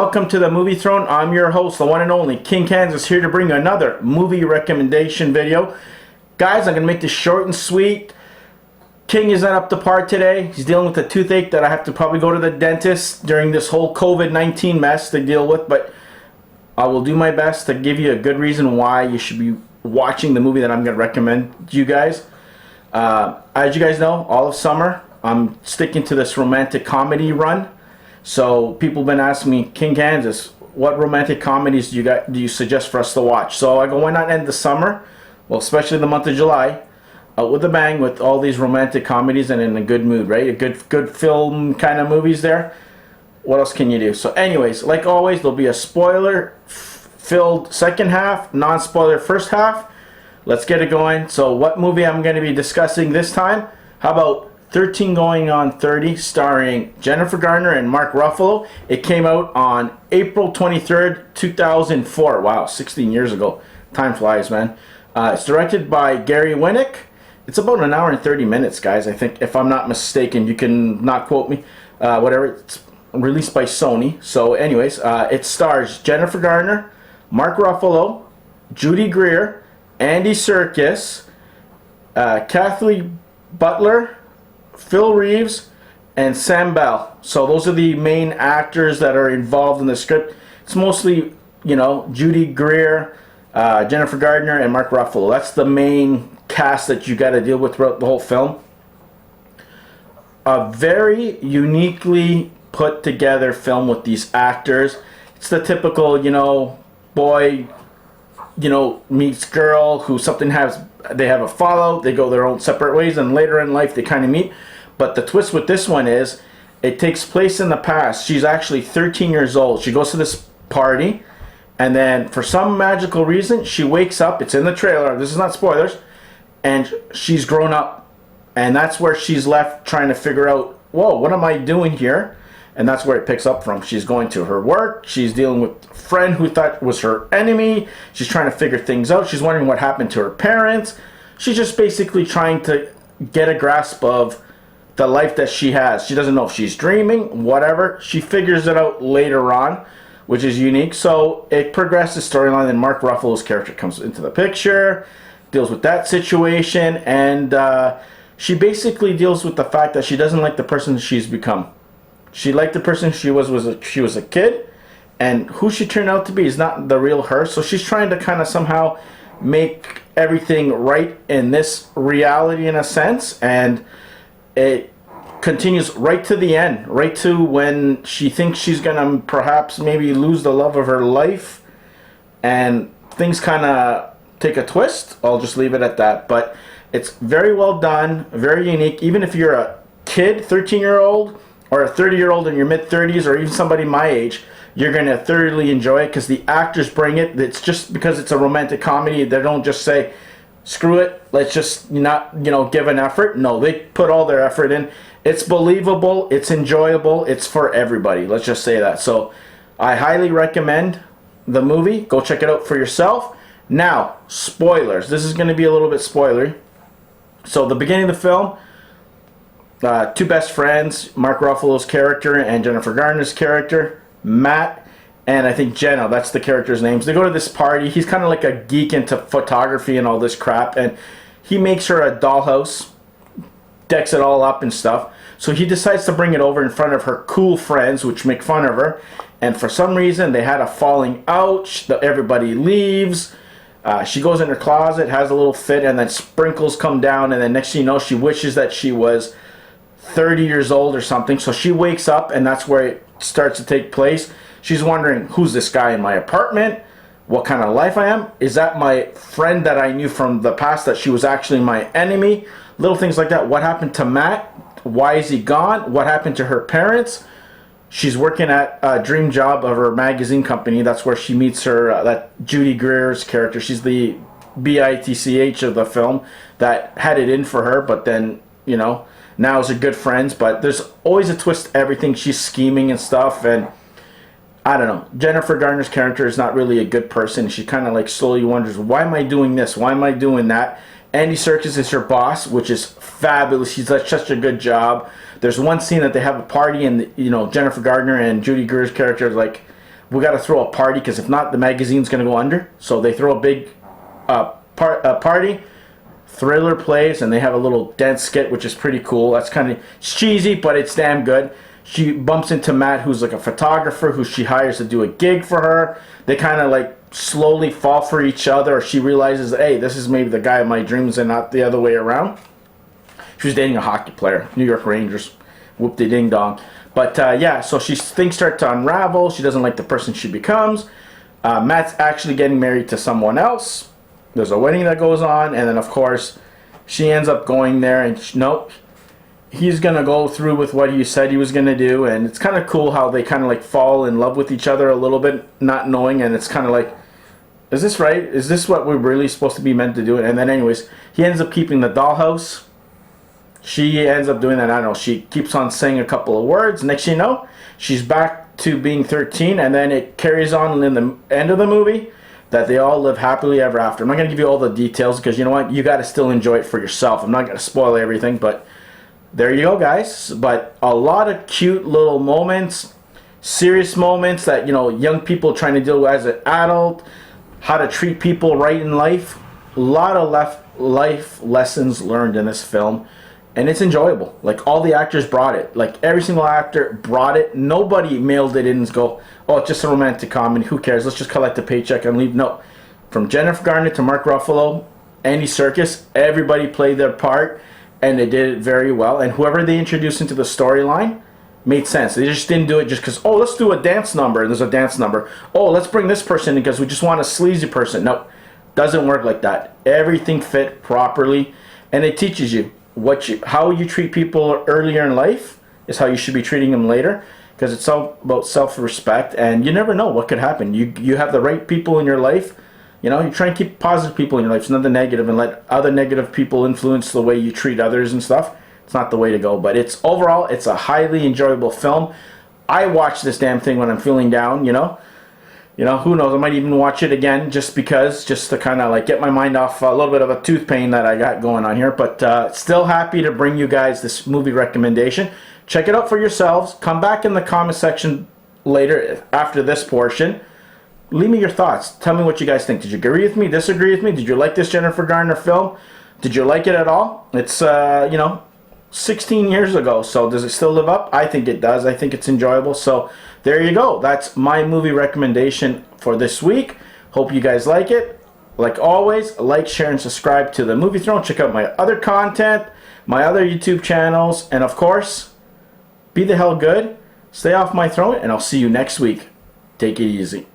Welcome to the Movie Throne. I'm your host, the one and only King Kansas, here to bring you another movie recommendation video. Guys, I'm going to make this short and sweet. King isn't up to par today. He's dealing with a toothache that I have to probably go to the dentist during this whole COVID-19 mess to deal with, but I will do my best to give you a good reason why you should be watching the movie that I'm going to recommend to you guys. As you guys know, all of summer, I'm sticking to this romantic comedy run. So people have been asking me, King Kansas, what romantic comedies do you suggest for us to watch? So I go, why not end the summer, well, especially the month of July, out with a bang with all these romantic comedies and in a good mood, right? A good film kind of movies there. What else can you do? So anyways, like always, there'll be a spoiler-filled second half, non-spoiler first half. Let's get it going. So what movie I'm going to be discussing this time? How about 13 Going on 30, starring Jennifer Garner and Mark Ruffalo. It came out on April 23rd, 2004. Wow, 16 years ago. Time flies, man. It's directed by Winick. It's about an hour and 30 minutes, guys, I think, if I'm not mistaken. You can not quote me. Whatever. It's released by Sony. So anyways, it stars Jennifer Garner, Mark Ruffalo, Judy Greer, Andy Serkis, Kathleen Butler, Phil Reeves, and Sam Bell. So those are the main actors that are involved in the script. It's mostly, you know, Judy Greer, Jennifer Gardner, and Mark Ruffalo. That's the main cast that you got to deal with throughout the whole film. A very uniquely put together film with these actors. It's the typical, you know, boy, you know, meets girl who they have a fallout, they go their own separate ways, and later in life they kind of meet. But the twist with this one is it takes place in the past. She's actually 13 years old. She goes to this party, and then for some magical reason she wakes up. It's in the trailer, this is not spoilers, and she's grown up, and that's where she's left trying to figure out, whoa, what am I doing here? And that's where it picks up from. She's going to her work. She's dealing with a friend who thought was her enemy. She's trying to figure things out. She's wondering what happened to her parents. She's just basically trying to get a grasp of the life that she has. She doesn't know if she's dreaming, whatever. She figures it out later on, which is unique. So it progresses storyline, and Mark Ruffalo's character comes into the picture, deals with that situation, and she basically deals with the fact that she doesn't like the person she's become. She liked the person she was a kid, and who she turned out to be is not the real her. So she's trying to kind of somehow make everything right in this reality in a sense, and it continues right to the end, right to when she thinks she's gonna perhaps maybe lose the love of her life, and things kind of take a twist. I'll just leave it at that. But it's very well done, very unique. Even if you're a kid, 13-year-old, or a 30-year-old in your mid-30s, or even somebody my age, you're going to thoroughly enjoy it because the actors bring it. It's just because it's a romantic comedy, they don't just say, screw it, let's just not, you know, give an effort. No, they put all their effort in. It's believable, it's enjoyable, it's for everybody. Let's just say that. So I highly recommend the movie. Go check it out for yourself. Now, spoilers. This is going to be a little bit spoilery. So the beginning of the film, two best friends, Mark Ruffalo's character and Jennifer Garner's character, Matt and I think Jenna, that's the character's names. They go to this party. He's kind of like a geek into photography and all this crap, and he makes her a dollhouse, decks it all up and stuff. So he decides to bring it over in front of her cool friends, which make fun of her, and for some reason they had a falling out. Everybody leaves. She goes in her closet, has a little fit, and then sprinkles come down, and then next thing you know, she wishes that she was 30 years old or something. So she wakes up, and that's where it starts to take place. She's wondering, who's this guy in my apartment? What kind of life I am? Is that my friend that I knew from the past that she was actually my enemy? Little things like that. What happened to Matt? Why is he gone? What happened to her parents? She's working at a dream job of her magazine company. That's where she meets her, that Judy Greer's character. She's the bitch of the film that had it in for her, but then, you know, now is a good friends. But there's always a twist to everything. She's scheming and stuff, and I don't know. Jennifer Garner's character is not really a good person. She kind of like slowly wonders, why am I doing this? Why am I doing that? Andy Serkis is her boss, which is fabulous. He's done such a good job. There's one scene that they have a party, and you know, Jennifer Garner and Judy Greer's character like we got to throw a party, because if not, the magazine's going to go under. So they throw a big party. Thriller plays, and they have a little dance skit, which is pretty cool. That's kind of cheesy, but it's damn good. She bumps into Matt, who's like a photographer who she hires to do a gig for her. They kind of like slowly fall for each other. She realizes, hey, this is maybe the guy of my dreams and not the other way around. She was dating a hockey player, New York Rangers. Whoop-de-ding-dong. But yeah, so things start to unravel. She doesn't like the person she becomes. Matt's actually getting married to someone else. There's a wedding that goes on, and then of course she ends up going there, and nope, he's gonna go through with what he said he was gonna do. And it's kind of cool how they kind of like fall in love with each other a little bit, not knowing. And it's kind of like, is this right? Is this what we're really supposed to be meant to do? And then anyways, he ends up keeping the dollhouse. She ends up doing that. I don't know, she keeps on saying a couple of words. Next thing you know, she's back to being 13, and then it carries on in the end of the movie that they all live happily ever after. I'm not going to give you all the details, because you know what? You got to still enjoy it for yourself. I'm not going to spoil everything, but there you go, guys. But a lot of cute little moments, serious moments that, you know, young people trying to deal with as an adult, how to treat people right in life. A lot of life lessons learned in this film. And it's enjoyable. Like, all the actors brought it. Like, every single actor brought it. Nobody mailed it in and go, oh, it's just a romantic comedy. Who cares? Let's just collect the paycheck and leave. No. From Jennifer Garner to Mark Ruffalo, Andy Serkis, everybody played their part, and they did it very well. And whoever they introduced into the storyline made sense. They just didn't do it just because, oh, let's do a dance number. And there's a dance number. Oh, let's bring this person in because we just want a sleazy person. No, doesn't work like that. Everything fit properly, and it teaches you how you treat people earlier in life is how you should be treating them later, because it's all about self-respect, and you never know what could happen. You have the right people in your life. You know, you try and keep positive people in your life. It's not the negative, and let other negative people influence the way you treat others and stuff. It's not the way to go. But it's overall, it's a highly enjoyable film. I watch this damn thing when I'm feeling down, you know. You know, who knows, I might even watch it again just to kind of like get my mind off a little bit of a tooth pain that I got going on here. But still happy to bring you guys this movie recommendation. Check it out for yourselves. Come back in the comment section later after this portion. Leave me your thoughts. Tell me what you guys think. Did you agree with me, disagree with me? Did you like this Jennifer Garner film? Did you like it at all? It's, you know, 16 years ago, so does it still live up? I think it does. I think it's enjoyable. So there you go. That's my movie recommendation for this week. Hope you guys like it. Like always, like, share, and subscribe to the Movie Throne. Check out my other content, my other YouTube channels, and of course, be the hell good. Stay off my throne, and I'll see you next week. Take it easy.